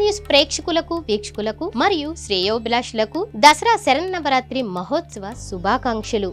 News ప్రేక్షకులకు వీక్షకులకు మరియు శ్రేయోభిలాషులకు దసరా శరన్నవరాత్రి మహోత్సవ శుభాకాంక్షలు.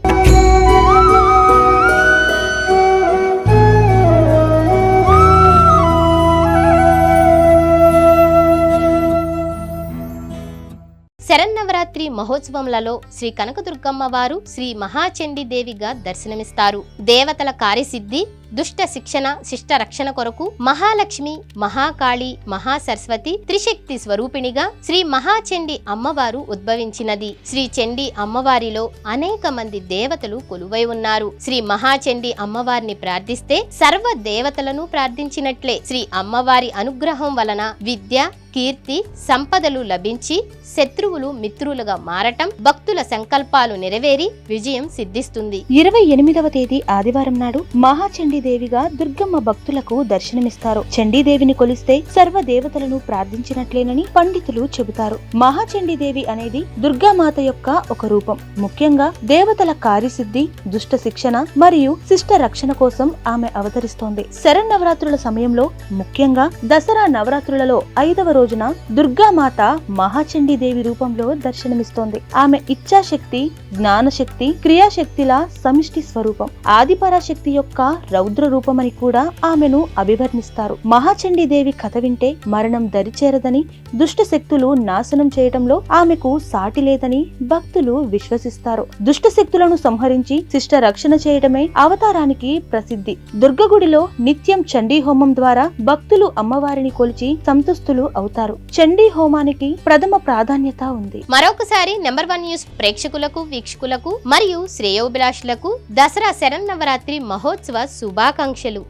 శరన్నవరాత్రి మహోత్సవములలో శ్రీ కనకదుర్గమ్మ వారు శ్రీ మహాచండీ దేవిగా దర్శనమిస్తారు. దేవతల కార్యసిద్ధి, దుష్ట శిక్షణ, శిష్ట రక్షణ కొరకు మహాలక్ష్మి, మహాకాళి, మహాసరస్వతి త్రిశక్తి స్వరూపిణిగా శ్రీ మహాచండీ అమ్మవారు ఉద్భవించినది. శ్రీ చండీ అమ్మవారిలో అనేక మంది దేవతలు కొలువై ఉన్నారు. శ్రీ మహాచండీ అమ్మవారిని ప్రార్థిస్తే సర్వ దేవతలను ప్రార్థించినట్లే. శ్రీ అమ్మవారి అనుగ్రహం వలన విద్య, కీర్తి, సంపదలు లభించి శత్రువులు మిత్రులుగా మారటం, భక్తుల సంకల్పాలు నెరవేరి విజయం సిద్ధిస్తుంది. 28వ తేదీ ఆదివారం నాడు మహాచండీదేవిగా దుర్గమ్మ భక్తులకు దర్శనమిస్తారు. చండీదేవిని కొలిస్తే సర్వ దేవతలను ప్రార్థించినట్లేనని పండితులు చెబుతారు. మహాచండీదేవి అనేది దుర్గామాత యొక్క ఒక రూపం. ముఖ్యంగా దేవతల కార్యసిద్ధి, దుష్ట శిక్షణ మరియు శిష్ట రక్షణ కోసం ఆమె అవతరిస్తోంది. శరన్నవరాత్రుల సమయంలో, ముఖ్యంగా దసరా నవరాత్రులలో 5వ రోజున దుర్గామాత మహాచండీదేవి రూపంలో దర్శనమిస్తోంది. ఆమె ఇచ్ఛాశక్తి, జ్ఞానశక్తి, క్రియాశక్తిల సమిష్టి స్వరూపం. ఆదిపరాశక్తి యొక్క రౌద్ర రూపమని కూడా ఆమెను అభివర్ణిస్తారు. మహాచండీదేవి కథ వింటే మరణం దరిచేరదని, దుష్ట శక్తులు నాశనం చేయటంలో ఆమెకు సాటి లేదని భక్తులు విశ్వసిస్తారు. దుష్ట శక్తులను సంహరించి శిష్ట రక్షణ చేయడమే అవతారానికి ప్రసిద్ధి. దుర్గగుడిలో నిత్యం చండీ హోమం ద్వారా భక్తులు అమ్మవారిని కొలిచి సంతుష్టులు అవుతారు. చండీ హోమానికి ప్రథమ ప్రాధాన్యత ఉంది. మరొకసారి నెంబర్ 1 న్యూస్ ప్రేక్షకులకు వీక్షకులకు మరియు శ్రేయోభిలాషులకు దసరా శరన్నవరాత్రి మహోత్సవ శుభాకాంక్షలు.